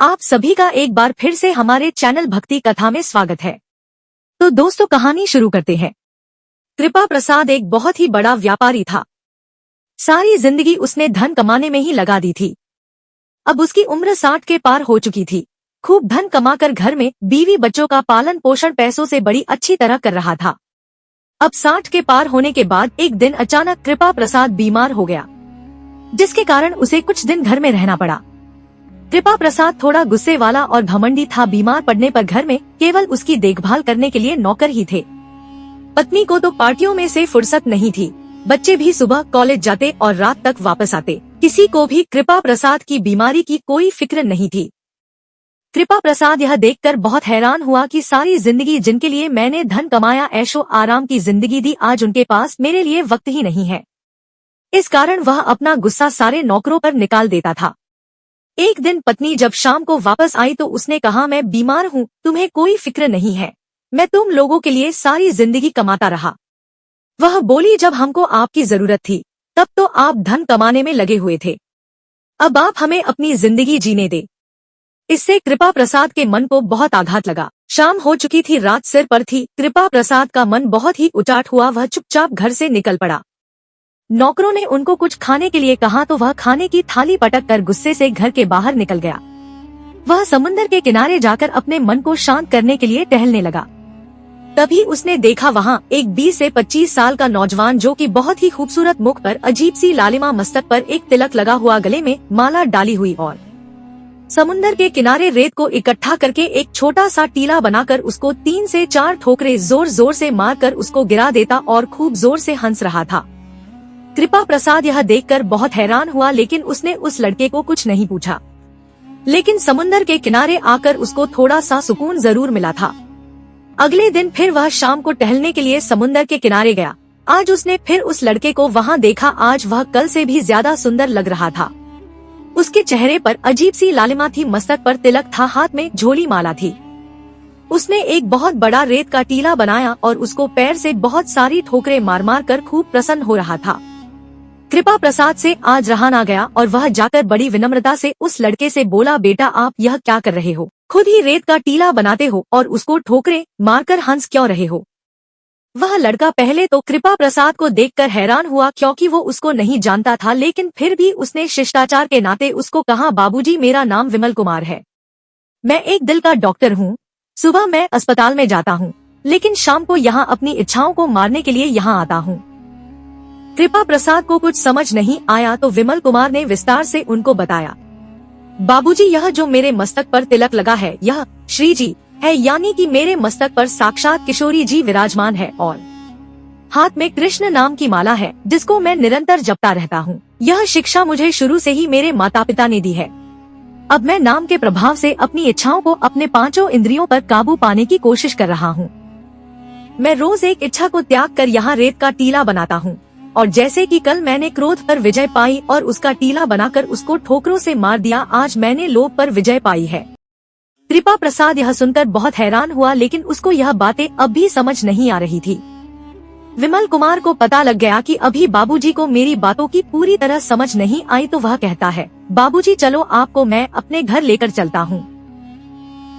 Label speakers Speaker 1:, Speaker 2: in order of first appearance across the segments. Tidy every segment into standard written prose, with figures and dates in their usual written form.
Speaker 1: आप सभी का एक बार फिर से हमारे चैनल भक्ति कथा में स्वागत है। तो दोस्तों, कहानी शुरू करते हैं। कृपा प्रसाद एक बहुत ही बड़ा व्यापारी था। सारी जिंदगी उसने धन कमाने में ही लगा दी थी। अब उसकी उम्र 60 के पार हो चुकी थी। खूब धन कमाकर घर में बीवी बच्चों का पालन पोषण पैसों से बड़ी अच्छी तरह कर रहा था। अब 60 के पार होने के बाद एक दिन अचानक कृपा प्रसाद बीमार हो गया, जिसके कारण उसे कुछ दिन घर में रहना पड़ा। कृपा प्रसाद थोड़ा गुस्से वाला और घमंडी था। बीमार पड़ने पर घर में केवल उसकी देखभाल करने के लिए नौकर ही थे। पत्नी को तो पार्टियों में से फुर्सत नहीं थी। बच्चे भी सुबह कॉलेज जाते और रात तक वापस आते। किसी को भी कृपा प्रसाद की बीमारी की कोई फिक्र नहीं थी। कृपा प्रसाद यह देखकर बहुत हैरान हुआ कि सारी जिंदगी जिनके लिए मैंने धन कमाया, ऐशो आराम की जिंदगी दी, आज उनके पास मेरे लिए वक्त ही नहीं है। इस कारण वह अपना गुस्सा सारे नौकरों पर निकाल देता था। एक दिन पत्नी जब शाम को वापस आई तो उसने कहा, मैं बीमार हूँ, तुम्हें कोई फिक्र नहीं है। मैं तुम लोगों के लिए सारी जिंदगी कमाता रहा। वह बोली, जब हमको आपकी जरूरत थी तब तो आप धन कमाने में लगे हुए थे। अब आप हमें अपनी जिंदगी जीने दे। इससे कृपा प्रसाद के मन को बहुत आघात लगा। शाम हो चुकी थी, रात सिर पर थी। कृपा प्रसाद का मन बहुत ही उचाट हुआ। वह चुपचाप घर से निकल पड़ा। नौकरों ने उनको कुछ खाने के लिए कहा तो वह खाने की थाली पटक कर गुस्से से घर के बाहर निकल गया। वह समुद्र के किनारे जाकर अपने मन को शांत करने के लिए टहलने लगा। तभी उसने देखा वहाँ एक 20 से 25 साल का नौजवान, जो कि बहुत ही खूबसूरत, मुख पर अजीब सी लालिमा, मस्तक पर एक तिलक लगा हुआ, गले में माला डाली हुई और समुद्र के किनारे रेत को इकट्ठा करके एक छोटा सा टीला बनाकर उसको 3 से 4 ठोकरे जोर जोर से मारकर उसको गिरा देता और खूब जोर से हंस रहा था। कृपा प्रसाद यह देखकर बहुत हैरान हुआ, लेकिन उसने उस लड़के को कुछ नहीं पूछा। लेकिन समुद्र के किनारे आकर उसको थोड़ा सा सुकून जरूर मिला था। अगले दिन फिर वह शाम को टहलने के लिए समुद्र के किनारे गया। आज उसने फिर उस लड़के को वहाँ देखा। आज वह कल से भी ज्यादा सुंदर लग रहा था। उसके चेहरे पर अजीब सी लालिमा थी, मस्तक पर तिलक था, हाथ में झोली माला थी। उसने एक बहुत बड़ा रेत का टीला बनाया और उसको पैर से बहुत सारी ठोकरें मार मार कर खूब प्रसन्न हो रहा था। कृपा प्रसाद से आज रहा ना गया और वह जाकर बड़ी विनम्रता से उस लड़के से बोला, बेटा आप यह क्या कर रहे हो? खुद ही रेत का टीला बनाते हो और उसको ठोकरें मारकर हंस क्यों रहे हो? वह लड़का पहले तो कृपा प्रसाद को देखकर हैरान हुआ, क्योंकि वो उसको नहीं जानता था, लेकिन फिर भी उसने शिष्टाचार के नाते उसको कहा, बाबूजी मेरा नाम विमल कुमार है। मैं एक दिल का डॉक्टर हूँ। सुबह मैं अस्पताल में जाता हूँ, लेकिन शाम को यहाँ अपनी इच्छाओं को मारने के लिए यहाँ आता हूँ। कृपा प्रसाद को कुछ समझ नहीं आया तो विमल कुमार ने विस्तार से उनको बताया, बाबूजी यह जो मेरे मस्तक पर तिलक लगा है यह श्री जी है, यानी कि मेरे मस्तक पर साक्षात किशोरी जी विराजमान है और हाथ में कृष्ण नाम की माला है, जिसको मैं निरंतर जपता रहता हूँ। यह शिक्षा मुझे शुरू से ही मेरे माता पिता ने दी है। अब मैं नाम के प्रभाव से अपनी इच्छाओं को, अपने 5 इंद्रियों पर काबू पाने की कोशिश कर रहा हूँ। मैं रोज एक इच्छा को त्याग कर यहाँ रेत का टीला बनाता हूँ, और जैसे कि कल मैंने क्रोध पर विजय पाई और उसका टीला बनाकर उसको ठोकरों से मार दिया, आज मैंने लोभ पर विजय पाई है। कृपा प्रसाद यह सुनकर बहुत हैरान हुआ, लेकिन उसको यह बातें अब भी समझ नहीं आ रही थी। विमल कुमार को पता लग गया कि अभी बाबूजी को मेरी बातों की पूरी तरह समझ नहीं आई, तो वह कहता है, बाबूजी चलो आपको मैं अपने घर लेकर चलता हूँ।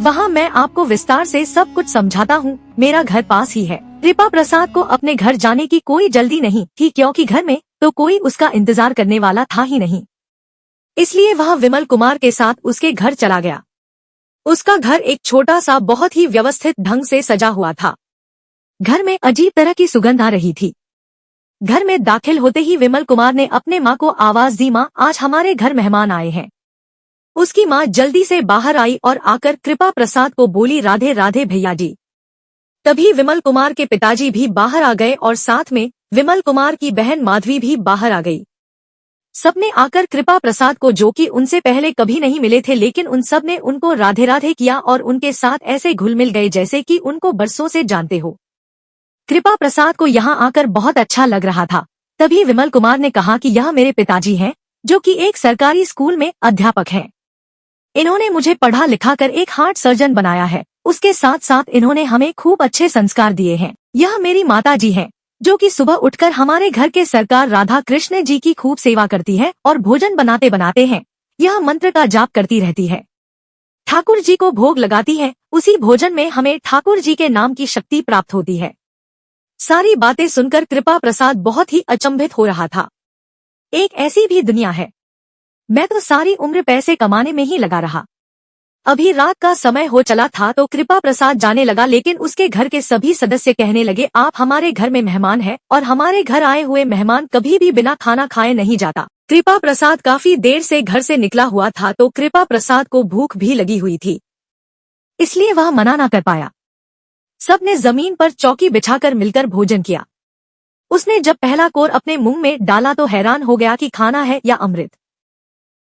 Speaker 1: वहाँ मैं आपको विस्तार से सब कुछ समझाता हूँ। मेरा घर पास ही है। कृपा प्रसाद को अपने घर जाने की कोई जल्दी नहीं थी, क्योंकि घर में तो कोई उसका इंतजार करने वाला था ही नहीं। इसलिए वह विमल कुमार के साथ उसके घर चला गया। उसका घर एक छोटा सा, बहुत ही व्यवस्थित ढंग से सजा हुआ था। घर में अजीब तरह की सुगंध आ रही थी। घर में दाखिल होते ही विमल कुमार ने अपने माँ को आवाज दी, माँ आज हमारे घर मेहमान आए हैं। उसकी माँ जल्दी से बाहर आई और आकर कृपा प्रसाद को बोली, राधे राधे भैया जी। तभी विमल कुमार के पिताजी भी बाहर आ गए और साथ में विमल कुमार की बहन माधवी भी बाहर आ गई। सबने आकर कृपा प्रसाद को, जो कि उनसे पहले कभी नहीं मिले थे, लेकिन उन सब ने उनको राधे राधे किया और उनके साथ ऐसे घुल मिल गए जैसे कि उनको बरसों से जानते हो। कृपा प्रसाद को यहाँ आकर बहुत अच्छा लग रहा था। तभी विमल कुमार ने कहा कि यह मेरे पिताजी हैं, जो कि एक सरकारी स्कूल में अध्यापक हैं। इन्होंने मुझे पढ़ा लिखा कर एक हार्ट सर्जन बनाया है। उसके साथ साथ इन्होंने हमें खूब अच्छे संस्कार दिए हैं। यह मेरी माता जी हैं, जो कि सुबह उठकर हमारे घर के सरकार राधा कृष्ण जी की खूब सेवा करती है और भोजन बनाते बनाते हैं यह मंत्र का जाप करती रहती है। ठाकुर जी को भोग लगाती है, उसी भोजन में हमें ठाकुर जी के नाम की शक्ति प्राप्त होती है। सारी बातें सुनकर कृपा प्रसाद बहुत ही अचंभित हो रहा था। एक ऐसी भी दुनिया है। मैं तो सारी उम्र पैसे कमाने में ही लगा रहा। अभी रात का समय हो चला था तो कृपा प्रसाद जाने लगा, लेकिन उसके घर के सभी सदस्य कहने लगे, आप हमारे घर में मेहमान हैं और हमारे घर आए हुए मेहमान कभी भी बिना खाना खाए नहीं जाता। कृपा प्रसाद काफी देर से घर से निकला हुआ था तो कृपा प्रसाद को भूख भी लगी हुई थी, इसलिए वह मना न कर पाया। सबने जमीन पर चौकी बिछाकर मिलकर भोजन किया। उसने जब पहला कोर अपने मुंह में डाला तो हैरान हो गया कि खाना है या अमृत।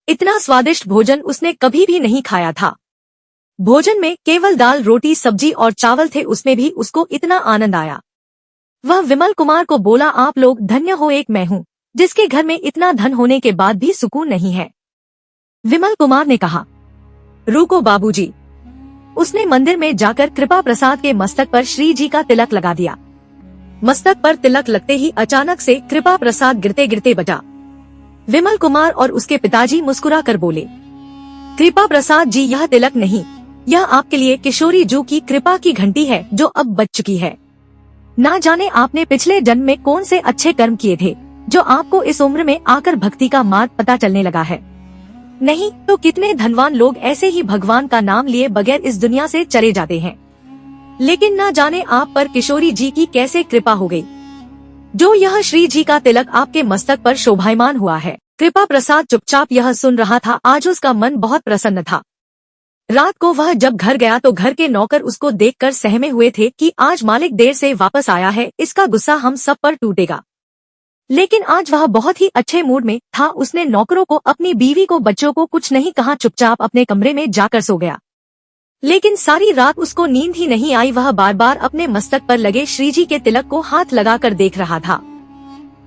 Speaker 1: इतना स्वादिष्ट भोजन उसने कभी भी नहीं खाया था। भोजन में केवल दाल, रोटी, सब्जी और चावल थे, उसमें भी उसको इतना आनंद आया। वह विमल कुमार को बोला, आप लोग धन्य हो, एक मैं हूँ जिसके घर में इतना धन होने के बाद भी सुकून नहीं है। विमल कुमार ने कहा, रुको बाबूजी। उसने मंदिर में जाकर कृपा प्रसाद के मस्तक पर श्री जी का तिलक लगा दिया। मस्तक पर तिलक लगते ही अचानक से कृपा प्रसाद गिरते गिरते बचा। विमल कुमार और उसके पिताजी मुस्कुरा कर बोले, कृपा प्रसाद जी, यह तिलक नहीं, यह आपके लिए किशोरी जू की कृपा की घंटी है जो अब बज चुकी है। ना जाने आपने पिछले जन्म में कौन से अच्छे कर्म किए थे जो आपको इस उम्र में आकर भक्ति का मार्ग पता चलने लगा है। नहीं तो कितने धनवान लोग ऐसे ही भगवान का नाम लिए बगैर इस दुनिया से चले जाते हैं। लेकिन ना जाने आप पर किशोरी जी की कैसे कृपा हो गई, जो यह श्री जी का तिलक आपके मस्तक पर शोभायमान हुआ है। कृपा प्रसाद चुपचाप यह सुन रहा था। आज उसका मन बहुत प्रसन्न था। रात को वह जब घर गया तो घर के नौकर उसको देखकर सहमे हुए थे कि आज मालिक देर से वापस आया है, इसका गुस्सा हम सब पर टूटेगा। लेकिन आज वह बहुत ही अच्छे मूड में था। उसने नौकरों को, अपनी बीवी को, बच्चों को कुछ नहीं कहा, चुपचाप अपने कमरे में जाकर सो गया। लेकिन सारी रात उसको नींद ही नहीं आई। वह बार बार अपने मस्तक पर लगे श्रीजी के तिलक को हाथ लगाकर देख रहा था।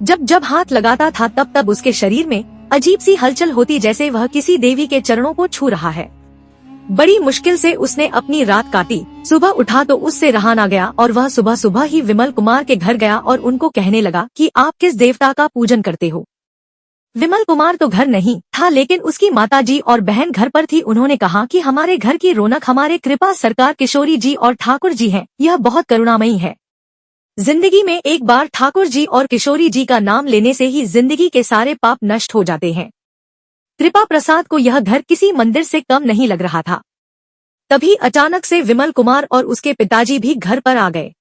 Speaker 1: जब जब हाथ लगाता था तब तब उसके शरीर में अजीब सी हलचल होती, जैसे वह किसी देवी के चरणों को छू रहा है। बड़ी मुश्किल से उसने अपनी रात काटी। सुबह उठा तो उससे रहा ना गया और वह सुबह सुबह ही विमल कुमार के घर गया और उनको कहने लगा कि आप किस देवता का पूजन करते हो। विमल कुमार तो घर नहीं था, लेकिन उसकी माताजी और बहन घर पर थी। उन्होंने कहा कि हमारे घर की रौनक हमारे कृपा सरकार किशोरी जी और ठाकुर जी हैं। यह बहुत करुणामयी है। जिंदगी में एक बार ठाकुर जी और किशोरी जी का नाम लेने से ही जिंदगी के सारे पाप नष्ट हो जाते हैं। कृपा प्रसाद को यह घर किसी मंदिर से कम नहीं लग रहा था। तभी अचानक से विमल कुमार और उसके पिताजी भी घर पर आ गए।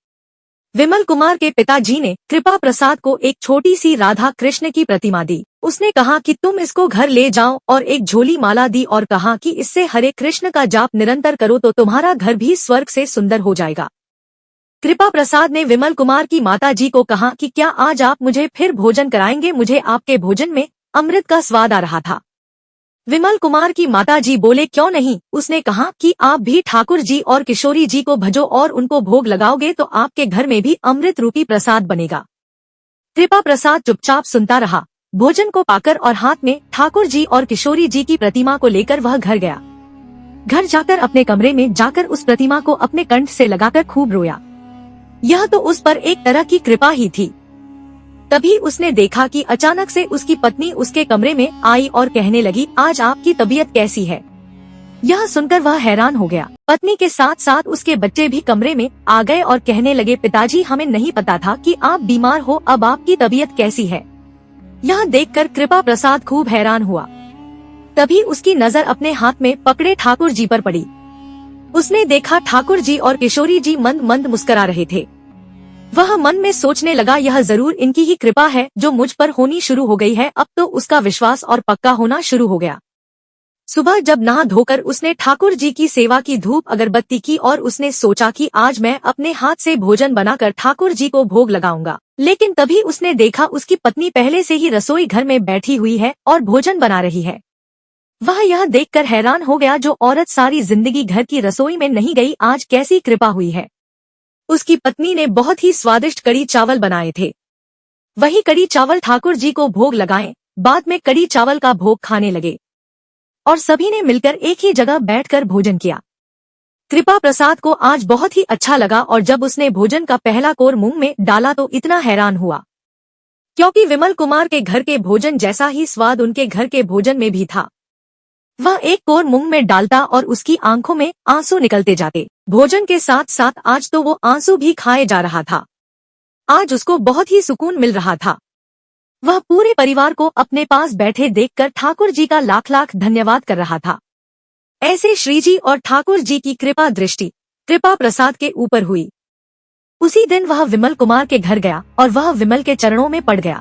Speaker 1: विमल कुमार के पिताजी ने कृपा प्रसाद को एक छोटी सी राधा कृष्ण की प्रतिमा दी। उसने कहा कि तुम इसको घर ले जाओ और एक झोली माला दी और कहा कि इससे हरे कृष्ण का जाप निरंतर करो तो तुम्हारा घर भी स्वर्ग से सुंदर हो जाएगा। कृपा प्रसाद ने विमल कुमार की माताजी को कहा कि क्या आज आप मुझे फिर भोजन कराएंगे, मुझे आपके भोजन में अमृत का स्वाद आ रहा था। विमल कुमार की माताजी बोले, क्यों नहीं। उसने कहा कि आप भी ठाकुर जी और किशोरी जी को भजो और उनको भोग लगाओगे तो आपके घर में भी अमृत रूपी प्रसाद बनेगा। कृपा प्रसाद चुपचाप सुनता रहा। भोजन को पाकर और हाथ में ठाकुर जी और किशोरी जी की प्रतिमा को लेकर वह घर गया। घर जाकर अपने कमरे में जाकर उस प्रतिमा को अपने कंठ से लगाकर खूब रोया। यह तो उस पर एक तरह की कृपा ही थी। तभी उसने देखा कि अचानक से उसकी पत्नी उसके कमरे में आई और कहने लगी, आज आपकी तबीयत कैसी है। यह सुनकर वह हैरान हो गया। पत्नी के साथ साथ उसके बच्चे भी कमरे में आ गए और कहने लगे, पिताजी हमें नहीं पता था कि आप बीमार हो, अब आपकी तबीयत कैसी है। यह देखकर कृपा प्रसाद खूब हैरान हुआ। तभी उसकी नजर अपने हाथ में पकड़े ठाकुर जी पर पड़ी। उसने देखा ठाकुर जी और किशोरी जी मंद मंद मुस्कुरा रहे थे। वह मन में सोचने लगा, यह जरूर इनकी ही कृपा है जो मुझ पर होनी शुरू हो गई है। अब तो उसका विश्वास और पक्का होना शुरू हो गया। सुबह जब नहा धोकर उसने ठाकुर जी की सेवा की, धूप अगरबत्ती की और उसने सोचा कि आज मैं अपने हाथ से भोजन बनाकर ठाकुर जी को भोग लगाऊंगा। लेकिन तभी उसने देखा उसकी पत्नी पहले से ही रसोई घर में बैठी हुई है और भोजन बना रही है। वह यह देखकर हैरान हो गया, जो औरत सारी जिंदगी घर की रसोई में नहीं गई, आज कैसी कृपा हुई है। उसकी पत्नी ने बहुत ही स्वादिष्ट कड़ी चावल बनाए थे। वही कड़ी चावल ठाकुर जी को भोग लगाए। बाद में कड़ी चावल का भोग खाने लगे और सभी ने मिलकर एक ही जगह बैठकर भोजन किया। कृपा प्रसाद को आज बहुत ही अच्छा लगा और जब उसने भोजन का पहला कोर मुंह में डाला तो इतना हैरान हुआ, क्योंकि विमल कुमार के घर के भोजन जैसा ही स्वाद उनके घर के भोजन में भी था। वह एक कोर मुंह में डालता और उसकी आंखों में आंसू निकलते जाते। भोजन के साथ साथ आज तो वो आंसू भी खाए जा रहा था। आज उसको बहुत ही सुकून मिल रहा था। वह पूरे परिवार को अपने पास बैठे देखकर ठाकुर जी का लाख लाख धन्यवाद कर रहा था। ऐसे श्री जी और ठाकुर जी की कृपा दृष्टि कृपा प्रसाद के ऊपर हुई। उसी दिन वह विमल कुमार के घर गया और वह विमल के चरणों में पड़ गया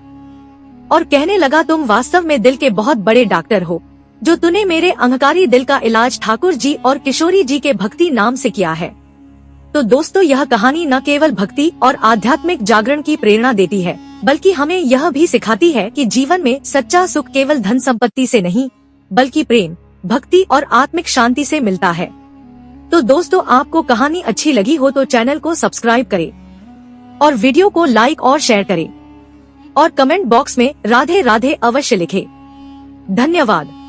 Speaker 1: और कहने लगा, तुम वास्तव में दिल के बहुत बड़े डॉक्टर हो, जो तूने मेरे अहंकारी दिल का इलाज ठाकुर जी और किशोरी जी के भक्ति नाम से किया है। तो दोस्तों, यह कहानी न केवल भक्ति और आध्यात्मिक जागरण की प्रेरणा देती है, बल्कि हमें यह भी सिखाती है कि जीवन में सच्चा सुख केवल धन संपत्ति से नहीं, बल्कि प्रेम, भक्ति और आत्मिक शांति से मिलता है। तो दोस्तों, आपको कहानी अच्छी लगी हो तो चैनल को सब्सक्राइब करें और वीडियो को लाइक और शेयर करें और कमेंट बॉक्स में राधे राधे अवश्य लिखें। धन्यवाद।